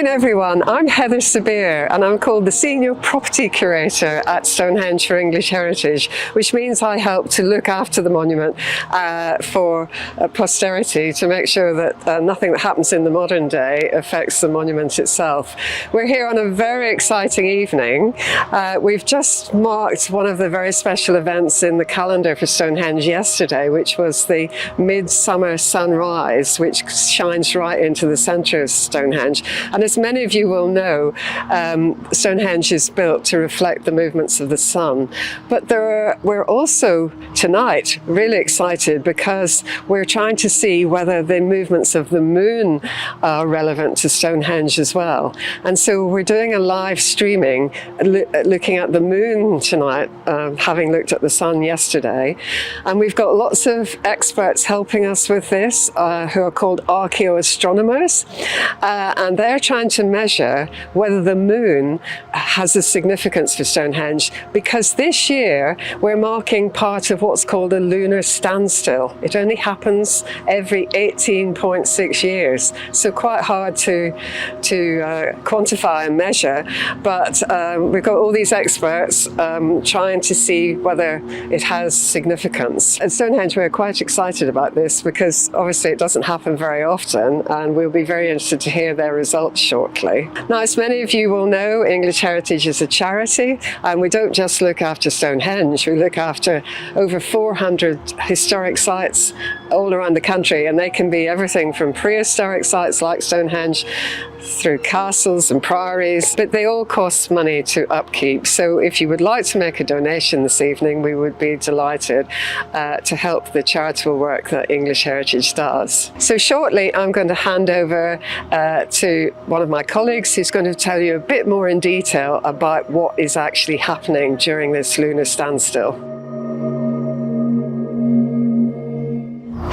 morning, everyone. I'm Heather Sabir, and I'm called the Senior Property Curator at Stonehenge for English Heritage, which means I help to look after the monument for posterity to make sure that nothing that happens in the modern day affects the monument itself. We're here on a very exciting evening. We've just marked one of the very special events in the calendar for Stonehenge yesterday, which was the midsummer sunrise, which shines right into the centre of Stonehenge. And as many of you will know, Stonehenge is built to reflect the movements of the sun. But we're also tonight really excited because we're trying to see whether the movements of the moon are relevant to Stonehenge as well. And so we're doing a live streaming looking at the moon tonight, having looked at the sun yesterday. And we've got lots of experts helping us with this who are called Archeoastronomers. And they're trying to measure whether the moon has a significance for Stonehenge, because this year we're marking part of what's called a lunar standstill. It only happens every 18.6 years, so quite hard to quantify and measure, but we've got all these experts trying to see whether it has significance. At Stonehenge we're quite excited about this because obviously it doesn't happen very often, and we'll be very interested to hear their results shortly. Now, as many of you will know, English Heritage is a charity, and we don't just look after Stonehenge, we look after over 400 historic sites all around the country, and they can be everything from prehistoric sites like Stonehenge through castles and priories, but they all cost money to upkeep. So if you would like to make a donation this evening, we would be delighted to help the charitable work that English Heritage does. So shortly I'm going to hand over to one of my colleagues who's going to tell you a bit more in detail about what is actually happening during this lunar standstill.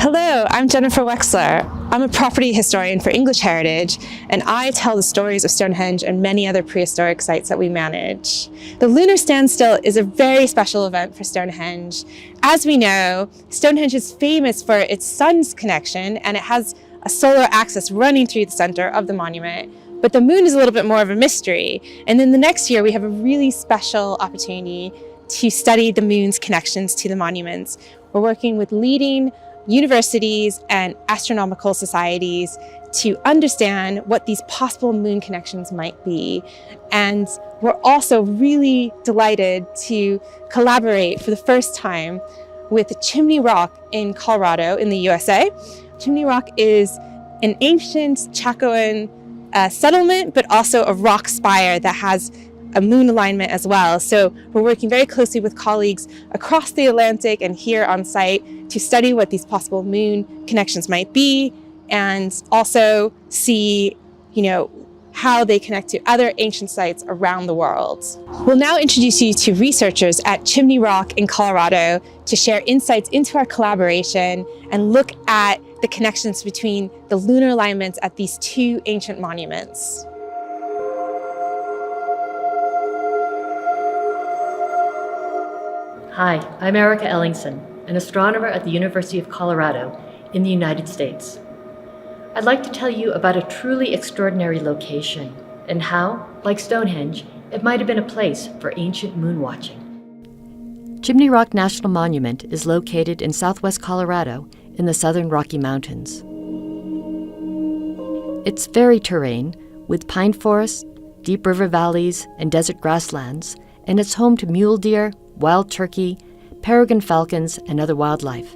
Hello, I'm Jennifer Wexler. I'm a property historian for English Heritage, and I tell the stories of Stonehenge and many other prehistoric sites that we manage. The Lunar Standstill is a very special event for Stonehenge. As we know, Stonehenge is famous for its sun's connection, and it has a solar axis running through the center of the monument. But the moon is a little bit more of a mystery. And then the next year, we have a really special opportunity to study the moon's connections to the monuments. We're working with leading universities and astronomical societies to understand what these possible moon connections might be. And we're also really delighted to collaborate for the first time with Chimney Rock in Colorado in the USA. Chimney Rock is an ancient Chacoan settlement, but also a rock spire that has a moon alignment as well. So we're working very closely with colleagues across the Atlantic and here on site to study what these possible moon connections might be, and also see, how they connect to other ancient sites around the world. We'll now introduce you to researchers at Chimney Rock in Colorado to share insights into our collaboration and look at the connections between the lunar alignments at these two ancient monuments. Hi, I'm Erica Ellingson, an astronomer at the University of Colorado in the United States. I'd like to tell you about a truly extraordinary location and how, like Stonehenge, it might have been a place for ancient moon watching. Chimney Rock National Monument is located in southwest Colorado in the southern Rocky Mountains. It's varied terrain with pine forests, deep river valleys, and desert grasslands, and it's home to mule deer, wild turkey, peregrine falcons, and other wildlife.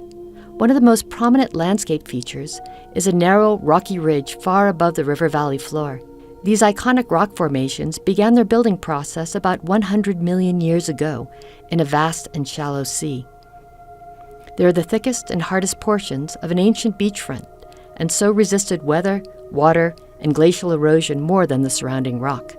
One of the most prominent landscape features is a narrow, rocky ridge far above the river valley floor. These iconic rock formations began their building process about 100 million years ago in a vast and shallow sea. They are the thickest and hardest portions of an ancient beachfront, and so resisted weather, water, and glacial erosion more than the surrounding rock.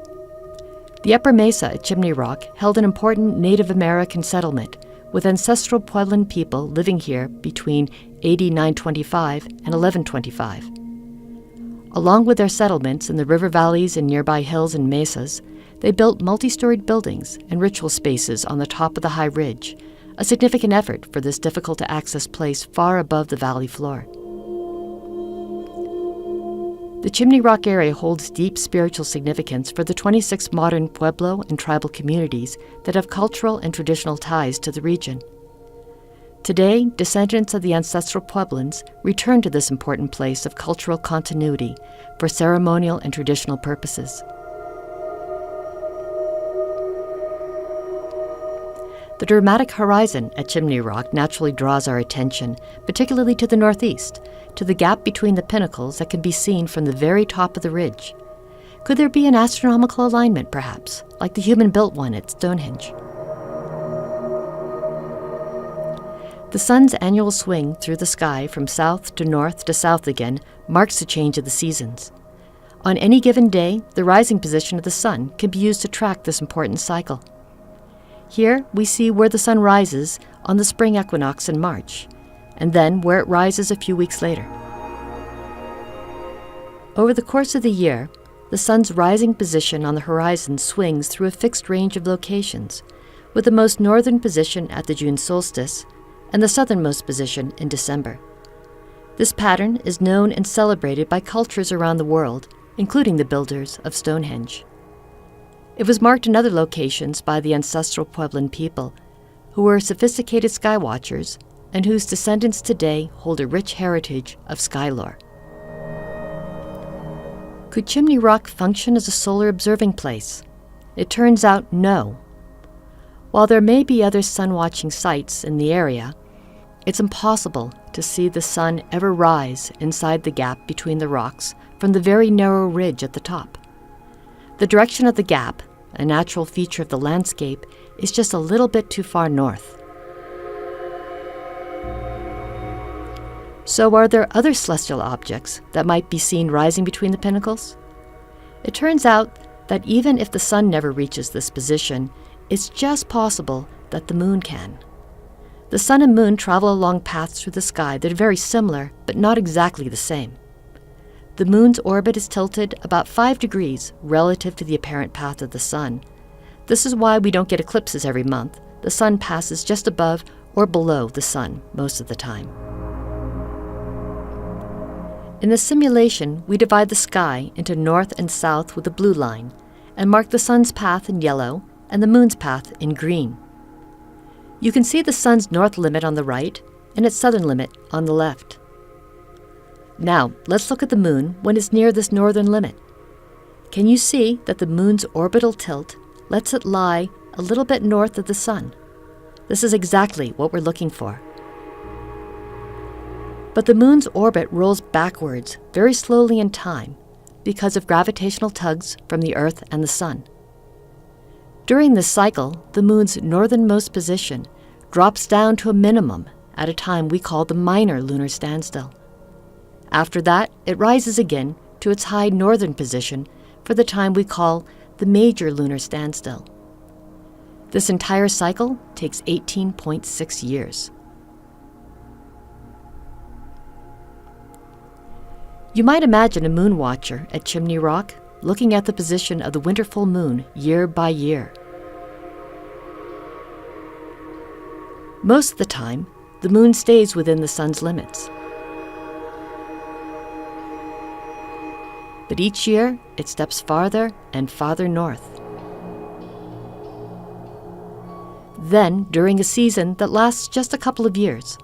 The Upper Mesa at Chimney Rock held an important Native American settlement with ancestral Puebloan people living here between AD 925 and 1125. Along with their settlements in the river valleys and nearby hills and mesas, they built multi-storied buildings and ritual spaces on the top of the high ridge, a significant effort for this difficult-to-access place far above the valley floor. The Chimney Rock area holds deep spiritual significance for the 26 modern Pueblo and tribal communities that have cultural and traditional ties to the region. Today, descendants of the ancestral Pueblans return to this important place of cultural continuity for ceremonial and traditional purposes. The dramatic horizon at Chimney Rock naturally draws our attention, particularly to the northeast, to the gap between the pinnacles that can be seen from the very top of the ridge. Could there be an astronomical alignment, perhaps, like the human-built one at Stonehenge? The sun's annual swing through the sky from south to south again marks the change of the seasons. On any given day, the rising position of the sun can be used to track this important cycle. Here we see where the sun rises on the spring equinox in March, and then where it rises a few weeks later. Over the course of the year, the sun's rising position on the horizon swings through a fixed range of locations, with the most northern position at the June solstice and the southernmost position in December. This pattern is known and celebrated by cultures around the world, including the builders of Stonehenge. It was marked in other locations by the ancestral Pueblan people, who were sophisticated sky watchers and whose descendants today hold a rich heritage of sky lore. Could Chimney Rock function as a solar observing place? It turns out no. While there may be other sun-watching sites in the area, it's impossible to see the sun ever rise inside the gap between the rocks from the very narrow ridge at the top. The direction of the gap, a natural feature of the landscape, is just a little bit too far north. So are there other celestial objects that might be seen rising between the pinnacles? It turns out that even if the sun never reaches this position, it's just possible that the moon can. The sun and moon travel along paths through the sky that are very similar, but not exactly the same. The moon's orbit is tilted about 5 degrees relative to the apparent path of the sun. This is why we don't get eclipses every month. The sun passes just above or below the sun most of the time. In the simulation, we divide the sky into north and south with a blue line and mark the sun's path in yellow and the moon's path in green. You can see the sun's north limit on the right and its southern limit on the left. Now, let's look at the moon when it's near this northern limit. Can you see that the moon's orbital tilt lets it lie a little bit north of the sun? This is exactly what we're looking for. But the moon's orbit rolls backwards very slowly in time because of gravitational tugs from the Earth and the sun. During this cycle, the moon's northernmost position drops down to a minimum at a time we call the minor lunar standstill. After that, it rises again to its high northern position for the time we call the major lunar standstill. This entire cycle takes 18.6 years. You might imagine a moon watcher at Chimney Rock looking at the position of the winter full moon year by year. Most of the time, the moon stays within the sun's limits. But each year, it steps farther and farther north. Then, during a season that lasts just a couple of years,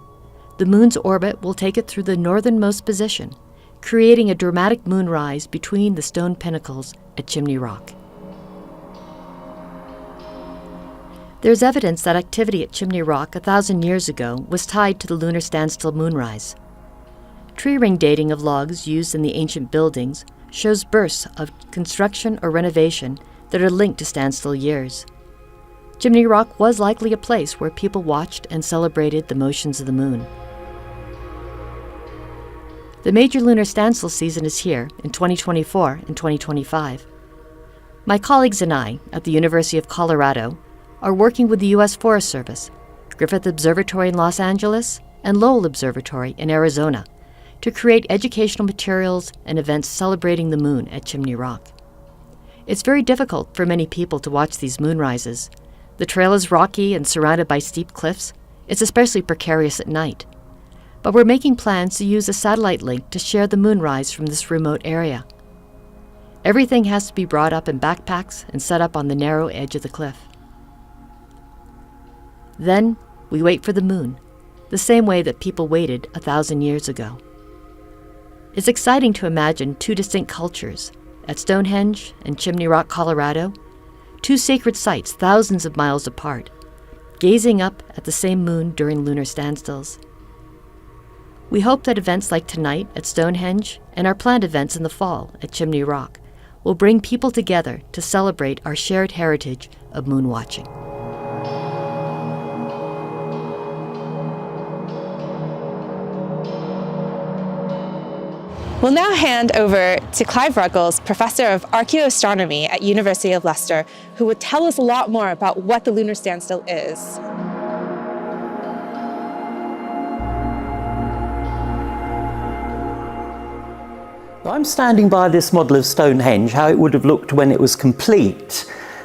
the moon's orbit will take it through the northernmost position, creating a dramatic moonrise between the stone pinnacles at Chimney Rock. There's evidence that activity at Chimney Rock 1,000 years ago was tied to the lunar standstill moonrise. Tree ring dating of logs used in the ancient buildings shows bursts of construction or renovation that are linked to standstill years. Chimney Rock was likely a place where people watched and celebrated the motions of the moon. The major lunar standstill season is here in 2024 and 2025. My colleagues and I at the University of Colorado are working with the U.S. Forest Service, Griffith Observatory in Los Angeles, and Lowell Observatory in Arizona to create educational materials and events celebrating the moon at Chimney Rock. It's very difficult for many people to watch these moonrises. The trail is rocky and surrounded by steep cliffs. It's especially precarious at night. but we're making plans to use a satellite link to share the moonrise from this remote area. Everything has to be brought up in backpacks and set up on the narrow edge of the cliff. Then we wait for the moon, the same way that people waited 1,000 years ago. It's exciting to imagine two distinct cultures, at Stonehenge and Chimney Rock, Colorado, two sacred sites thousands of miles apart, gazing up at the same moon during lunar standstills. We hope that events like tonight at Stonehenge and our planned events in the fall at Chimney Rock will bring people together to celebrate our shared heritage of moon watching. We'll now hand over to Clive Ruggles, Professor of Archeoastronomy at University of Leicester, who will tell us a lot more about what the lunar standstill is. I'm standing by this model of Stonehenge, how it would have looked when it was complete.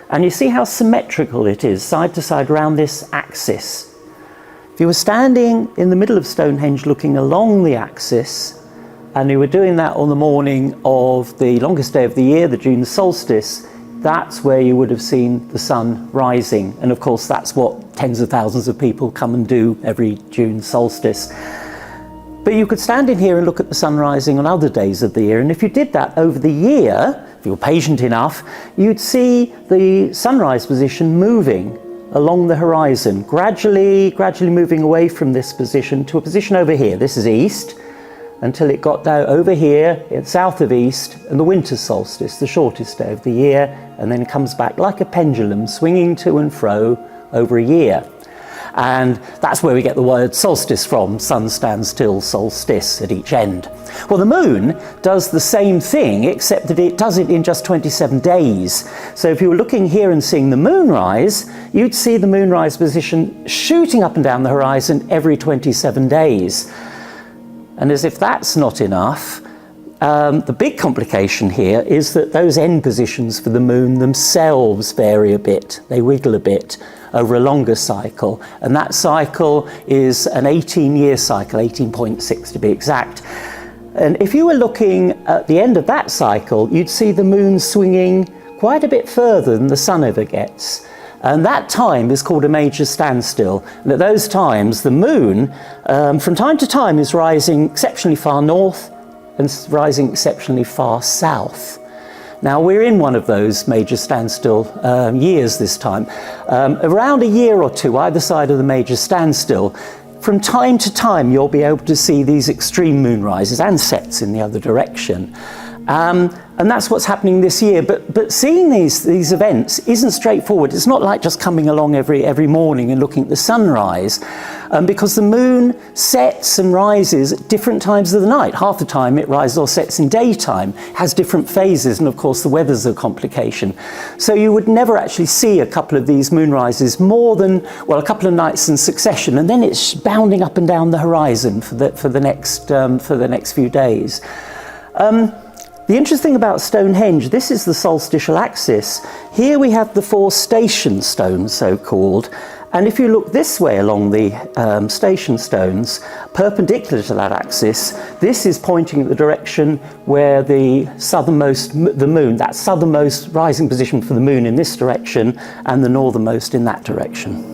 And you see how symmetrical it is, side to side around this axis. If you were standing in the middle of Stonehenge looking along the axis, and you were doing that on the morning of the longest day of the year, the June solstice, that's where you would have seen the sun rising. And of course, that's what tens of thousands of people come and do every June solstice. But you could stand in here and look at the sun rising on other days of the year. And if you did that over the year, if you were patient enough, you'd see the sunrise position moving along the horizon, gradually moving away from this position to a position over here. This is east, until it got down over here, south of east, and the winter solstice, the shortest day of the year, and then it comes back like a pendulum, swinging to and fro over a year. And that's where we get the word solstice from, sun stands still, solstice at each end. Well, the moon does the same thing, except that it does it in just 27 days. So if you were looking here and seeing the moonrise, you'd see the moonrise position shooting up and down the horizon every 27 days. And as if that's not enough, the big complication here is that those end positions for the moon themselves vary a bit. They wiggle a bit over a longer cycle. And that cycle is an 18-year cycle, 18.6 to be exact. And if you were looking at the end of that cycle, you'd see the moon swinging quite a bit further than the sun ever gets. And that time is called a major standstill. And at those times, the moon, from time to time, is rising exceptionally far north and rising exceptionally far south. Now, we're in one of those major standstill years this time. Around a year or two, either side of the major standstill, from time to time, you'll be able to see these extreme moonrises and sets in the other direction. And that's what's happening this year. But seeing these events isn't straightforward. It's not like just coming along every morning and looking at the sunrise, because the moon sets and rises at different times of the night. Half the time it rises or sets in daytime, has different phases, and of course the weather's a complication. So you would never actually see a couple of these moonrises more than, well, a couple of nights in succession, and then it's bounding up and down the horizon for the next few days. The interesting about Stonehenge, this is the solstitial axis. Here we have the 4 station stones, so-called, and if you look this way along the station stones, perpendicular to that axis, this is pointing at the direction where the moon, that southernmost rising position for the moon in this direction, and the northernmost in that direction.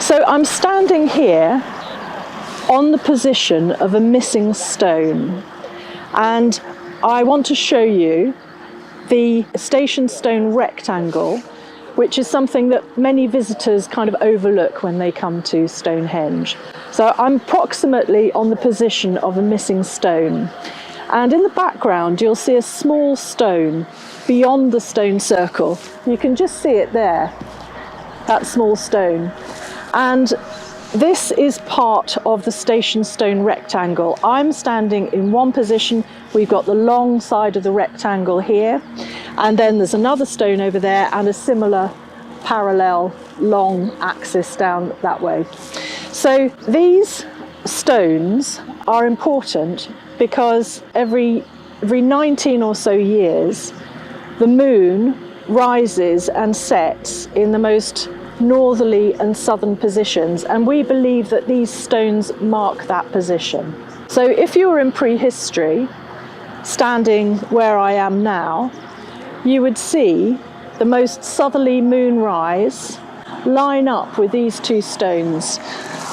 So I'm standing here on the position of a missing stone, and I want to show you the station stone rectangle, which is something that many visitors kind of overlook when they come to Stonehenge. So I'm approximately on the position of a missing stone, and in the background you'll see a small stone beyond the stone circle. You can just see it there, that small stone. And this is part of the station stone rectangle. I'm standing in one position. We've got the long side of the rectangle here, and then there's another stone over there and a similar parallel long axis down that way. So these stones are important because every 19 or so years, the moon rises and sets in the most northerly and southern positions, and we believe that these stones mark that position. So if you were in prehistory, standing where I am now, you would see the most southerly moonrise line up with these two stones.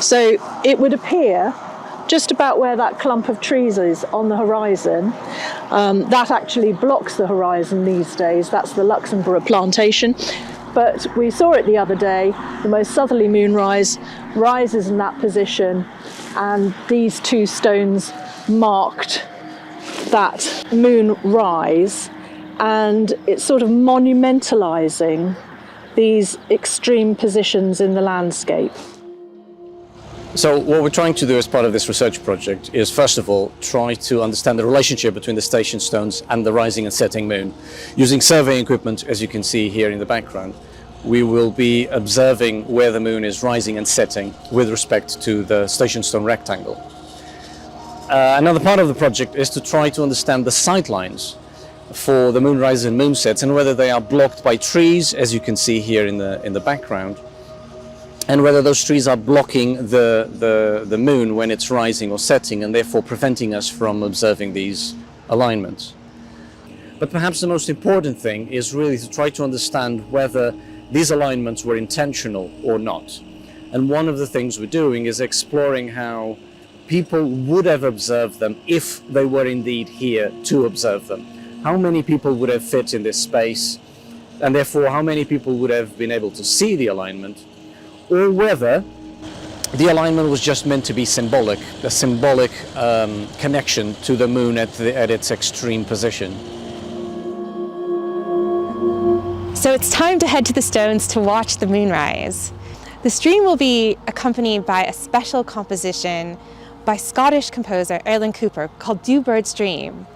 So it would appear just about where that clump of trees is on the horizon. That actually blocks the horizon these days. That's the Luxembourg plantation. But we saw it the other day. The most southerly moonrise rises in that position, and these two stones marked that moonrise, and it's sort of monumentalizing these extreme positions in the landscape. So what we're trying to do as part of this research project is, first of all, try to understand the relationship between the station stones and the rising and setting moon. Using surveying equipment, as you can see here in the background, we will be observing where the moon is rising and setting with respect to the station stone rectangle. Another part of the project is to try to understand the sightlines for the moonrises and moonsets, and whether they are blocked by trees, as you can see here in the background, and whether those trees are blocking the moon when it's rising or setting, and therefore preventing us from observing these alignments. But perhaps the most important thing is really to try to understand whether these alignments were intentional or not. And one of the things we're doing is exploring how people would have observed them if they were indeed here to observe them. How many people would have fit in this space, and therefore how many people would have been able to see the alignment, or whether the alignment was just meant to be symbolic, a symbolic connection to the moon at its extreme position. So it's time to head to the stones to watch the moonrise. The stream will be accompanied by a special composition by Scottish composer Erlen Cooper called Dewbird's Dream.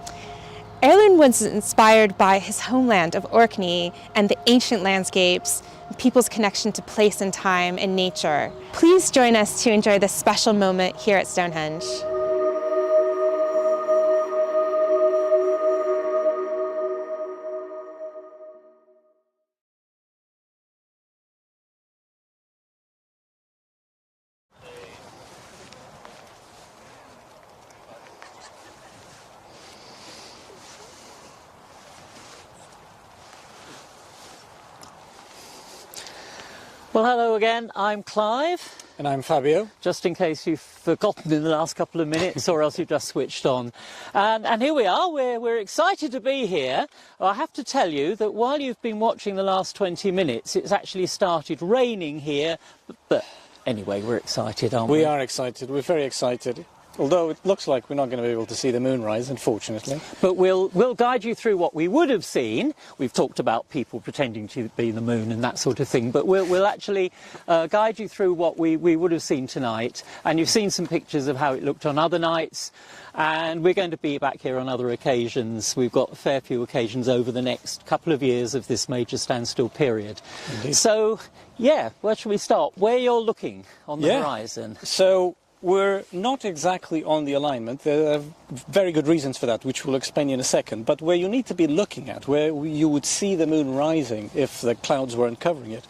Erlen was inspired by his homeland of Orkney and the ancient landscapes, people's connection to place and time and nature. Please join us to enjoy this special moment here at Stonehenge. Well, hello again, I'm Clive. And I'm Fabio. Just in case you've forgotten in the last couple of minutes or else you've just switched on. And here we are, we're excited to be here. I have to tell you that while you've been watching the last 20 minutes, it's actually started raining here. But anyway, we're excited, aren't we? We are excited, we're very excited. Although it looks like we're not going to be able to see the moonrise, unfortunately. But we'll guide you through what we would have seen. We've talked about people pretending to be the moon and that sort of thing, but we'll actually guide you through what we would have seen tonight. And you've seen some pictures of how it looked on other nights, and we're going to be back here on other occasions. We've got a fair few occasions over the next couple of years of this major standstill period. Indeed. So, yeah, where shall we start? Where you're looking on the horizon? So we're not exactly on the alignment. There are very good reasons for that, which we'll explain in a second. But where you need to be looking at, where you would see the moon rising if the clouds weren't covering it,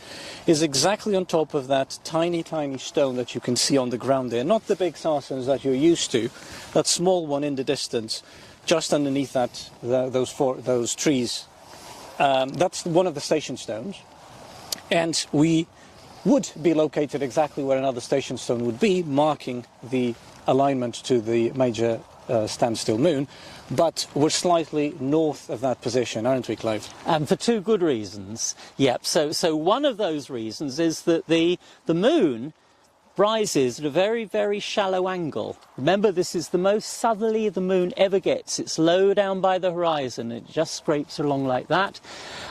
is exactly on top of that tiny, tiny stone that you can see on the ground there. Not the big sarcens that you're used to, that small one in the distance, just underneath that, those trees. That's one of the station stones. And we would be located exactly where another station stone would be, marking the alignment to the major standstill moon, but we're slightly north of that position, aren't we, Clive? And for two good reasons. Yep, so one of those reasons is that the moon rises at a very, very shallow angle. Remember, this is the most southerly the moon ever gets. It's low down by the horizon. It just scrapes along like that.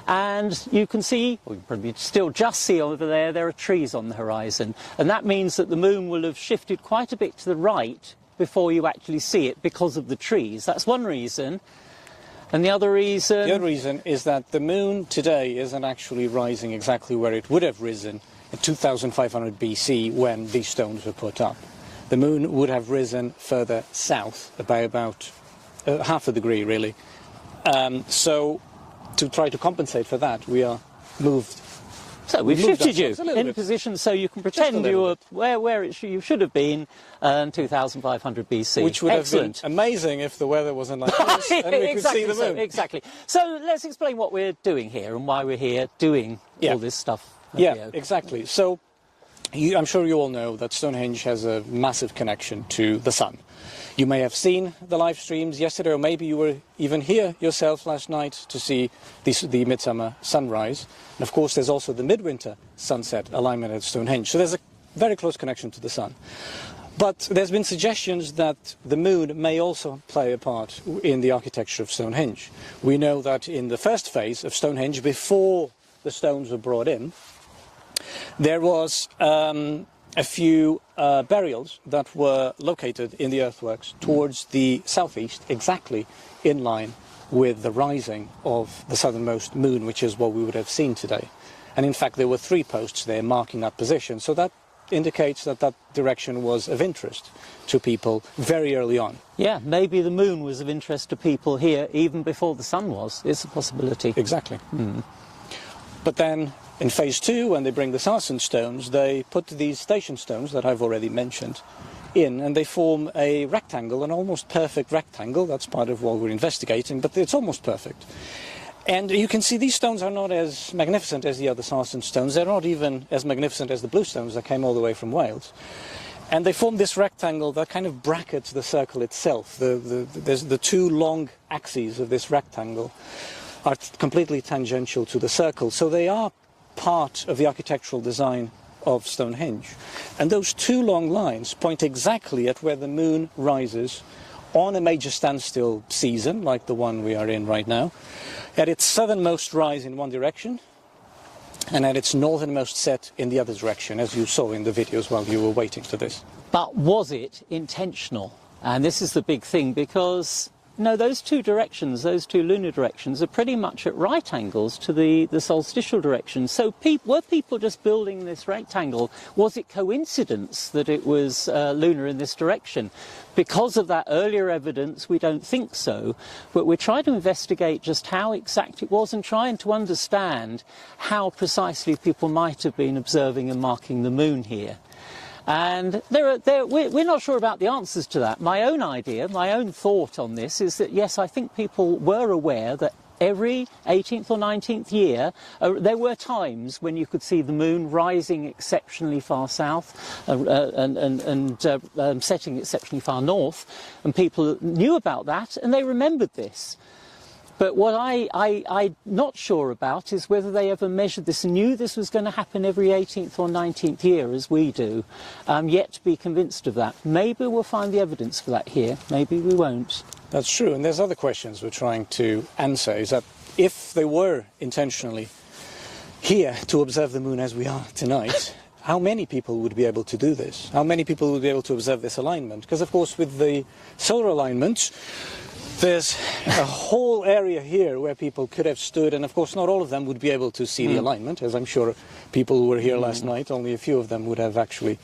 And you can see, or you can probably still just see over there are trees on the horizon. And that means that the moon will have shifted quite a bit to the right before you actually see it because of the trees. That's one reason. And the other reason? The other reason is that the moon today isn't actually rising exactly where it would have risen in 2500 BC when these stones were put up. The moon would have risen further south by about half a degree, really. So to try to compensate for that, we are moved. So we've shifted you a little in bit. position so you can pretend you were where you should have been in 2500 BC. Which would Excellent. have been amazing if the weather wasn't like this and we could see the moon. Exactly. So let's explain what we're doing here and why we're here doing all this stuff. Yeah, exactly. So I'm sure you all know that Stonehenge has a massive connection to the sun. You may have seen the live streams yesterday, or maybe you were even here yourself last night to see the midsummer sunrise. And of course, there's also the midwinter sunset alignment at Stonehenge. So there's a very close connection to the sun. But there's been suggestions that the moon may also play a part in the architecture of Stonehenge. We know that in the first phase of Stonehenge, before the stones were brought in, there was a few burials that were located in the earthworks towards the southeast, exactly in line with the rising of the southernmost moon, which is what we would have seen today. And in fact, there were 3 posts there marking that position. So that indicates that that direction was of interest to people very early on. Yeah, maybe the moon was of interest to people here even before the sun was. It's a possibility. Exactly. But then in phase 2, when they bring the sarsen stones, they put these station stones that I've already mentioned in, and they form a rectangle, an almost perfect rectangle. That's part of what we're investigating, but it's almost perfect. And you can see these stones are not as magnificent as the other sarsen stones. They're not even as magnificent as the blue stones that came all the way from Wales. And they form this rectangle that kind of brackets the circle itself. There's the 2 long axes of this rectangle are completely tangential to the circle. So they are part of the architectural design of Stonehenge. And those 2 long lines point exactly at where the moon rises on a major standstill season, like the one we are in right now, at its southernmost rise in one direction, and at its northernmost set in the other direction, as you saw in the videos while you were waiting for this. But was it intentional? And this is the big thing, because no, those 2 directions, those 2 lunar directions, are pretty much at right angles to the solstitial direction. So were people just building this rectangle? Was it coincidence that it was lunar in this direction? Because of that earlier evidence, we don't think so. But we're trying to investigate just how exact it was and trying to understand how precisely people might have been observing and marking the moon here. And we're not sure about the answers to that. My own idea, my own thought on this is that, yes, I think people were aware that every 18th or 19th year, there were times when you could see the moon rising exceptionally far south and setting exceptionally far north, and people knew about that and they remembered this. But what I'm not sure about is whether they ever measured this and knew this was going to happen every 18th or 19th year, as we do, yet to be convinced of that. Maybe we'll find the evidence for that here, maybe we won't. That's true, and there's other questions we're trying to answer, is that if they were intentionally here to observe the moon as we are tonight, how many people would be able to do this? How many people would be able to observe this alignment? Because, of course, with the solar alignment, there's a whole area here where people could have stood, and of course not all of them would be able to see the alignment, as I'm sure people who were here last night, only a few of them would have actually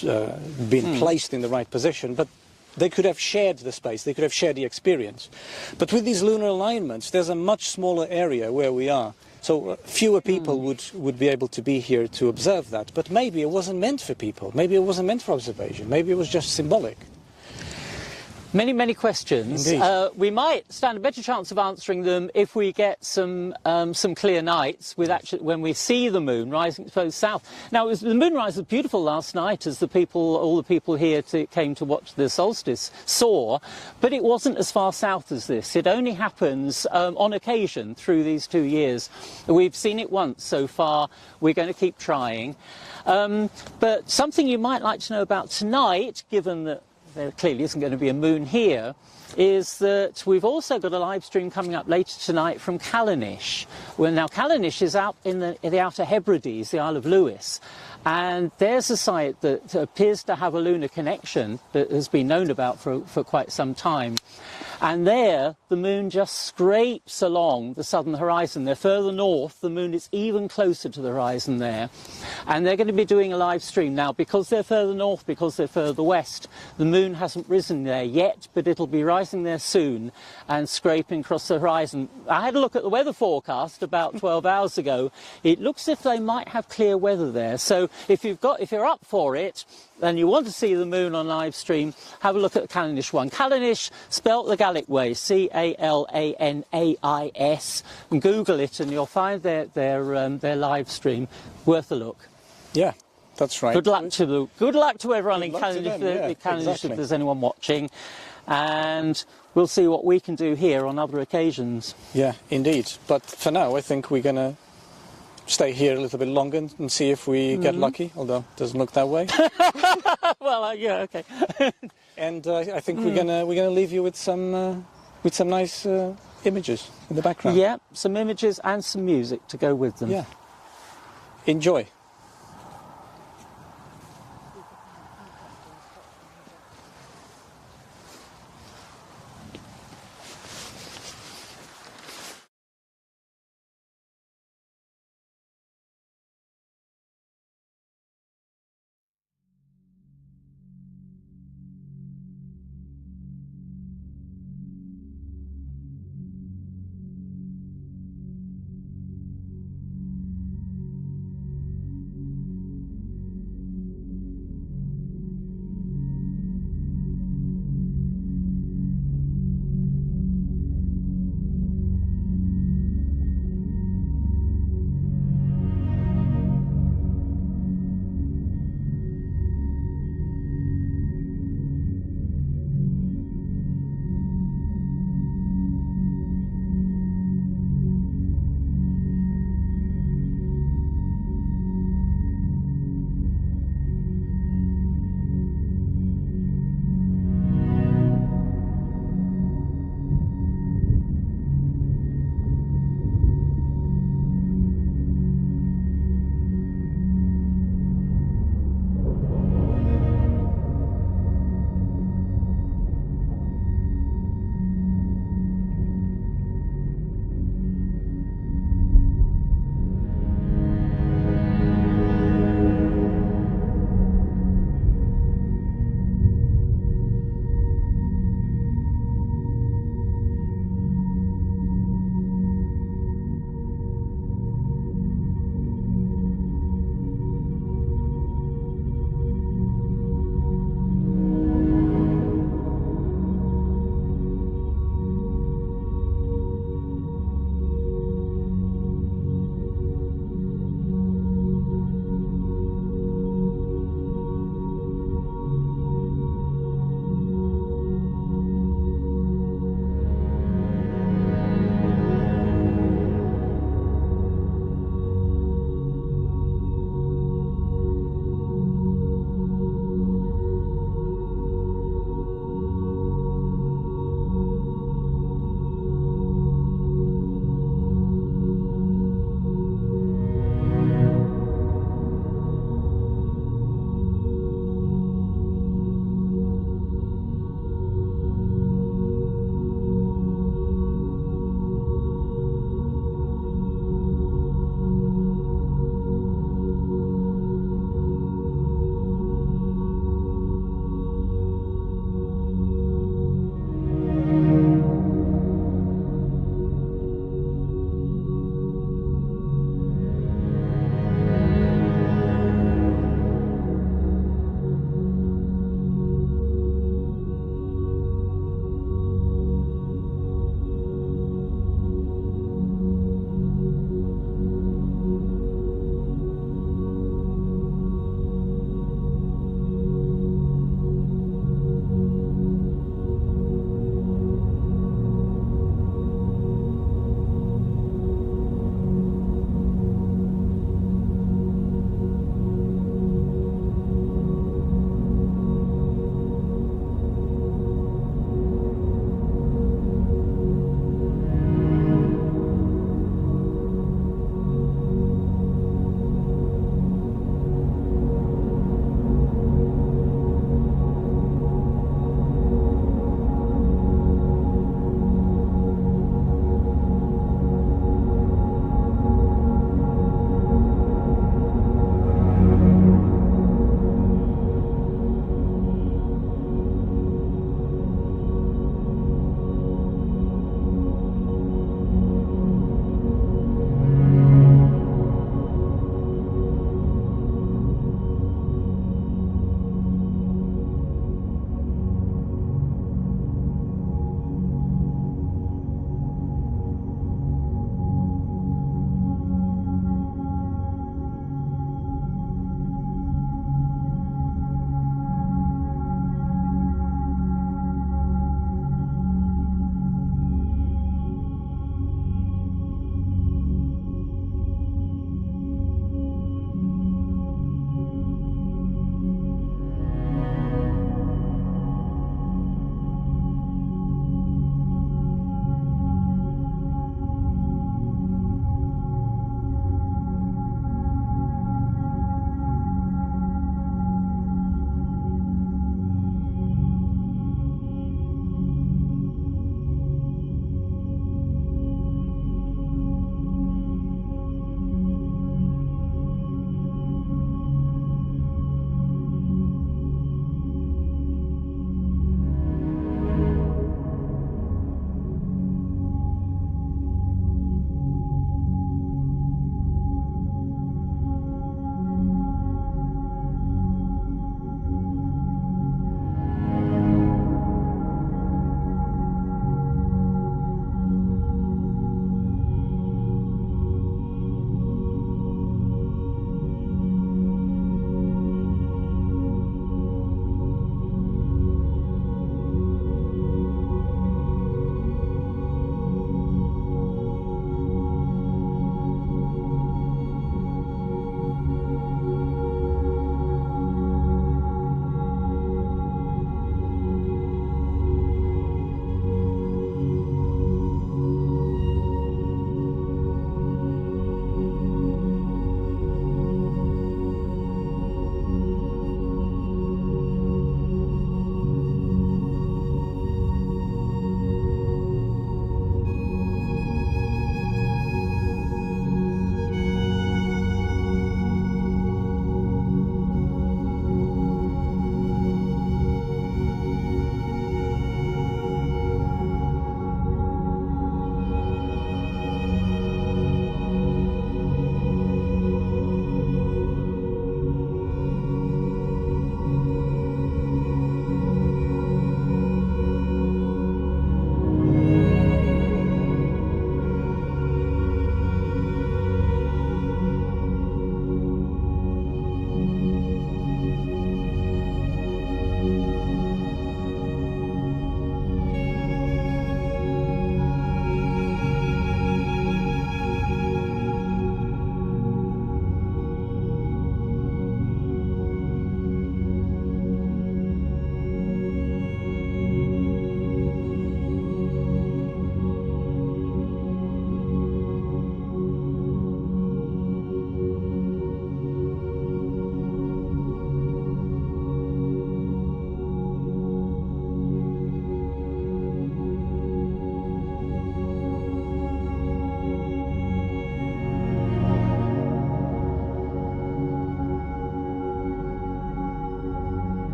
been placed in the right position, but they could have shared the space, they could have shared the experience. But with these lunar alignments, there's a much smaller area where we are, so fewer people would be able to be here to observe that. But maybe it wasn't meant for people, maybe it wasn't meant for observation, maybe it was just symbolic. Many, many questions. We might stand a better chance of answering them if we get some clear nights with when we see the moon rising exposed south. Now, the moonrise was beautiful last night, as all the people here came to watch the solstice saw, but it wasn't as far south as this. It only happens on occasion through these 2 years. We've seen it once so far. We're going to keep trying. But something you might like to know about tonight, given that there clearly isn't going to be a moon here, is that we've also got a live stream coming up later tonight from Callanish. Well, now Callanish is out in the Outer Hebrides, the Isle of Lewis, and there's a site that appears to have a lunar connection that has been known about for quite some time. And there, the moon just scrapes along the southern horizon. They're further north, the moon is even closer to the horizon there. And they're going to be doing a live stream. Now, because they're further north, because they're further west, the moon hasn't risen there yet, but it'll be rising there soon and scraping across the horizon. I had a look at the weather forecast about 12 hours ago. It looks as if they might have clear weather there. So if you're up for it, and you want to see the moon on live stream, have a look at the Callanish one. Callanish, spelt the Gallic way, C-A-L-A-N-A-I-S, and Google it and you'll find their live stream. Worth a look. Yeah, that's right. Good luck to everyone in Callanish, Exactly. if there's anyone watching. And we'll see what we can do here on other occasions. Yeah, indeed. But for now, I think we're going to stay here a little bit longer and see if we get lucky, although it doesn't look that way. Well, yeah, okay. And I think we're gonna leave you with some nice images in the background. Yeah, some images and some music to go with them. Yeah. Enjoy.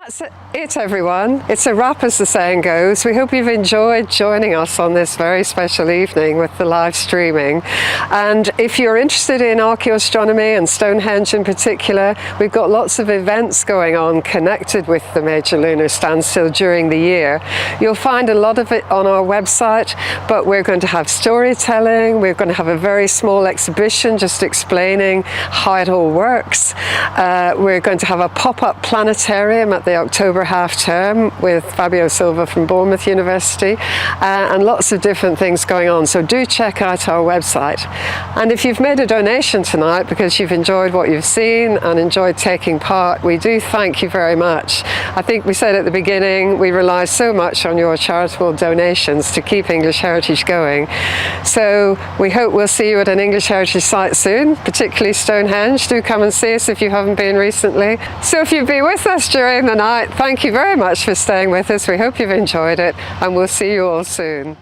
That's it, everyone. It's a wrap, as the saying goes. We hope you've enjoyed joining us on this very special evening with the live streaming. And if you're interested in archaeoastronomy and Stonehenge in particular, we've got lots of events going on connected with the major lunar standstill during the year. You'll find a lot of it on our website, but we're going to have storytelling. We're going to have a very small exhibition just explaining how it all works. We're going to have a pop-up planetarium at the October half term with Fabio Silva from Bournemouth University, and lots of different things going on. So do check out our website. And if you've made a donation tonight because you've enjoyed what you've seen and enjoyed taking part, we do thank you very much. I think we said at the beginning, we rely so much on your charitable donations to keep English Heritage going. So we hope we'll see you at an English Heritage site soon, particularly Stonehenge. Do come and see us if you haven't been recently. So if you've been with us during the night, thank you very much for staying with us. We hope you've enjoyed it, and we'll see you all soon.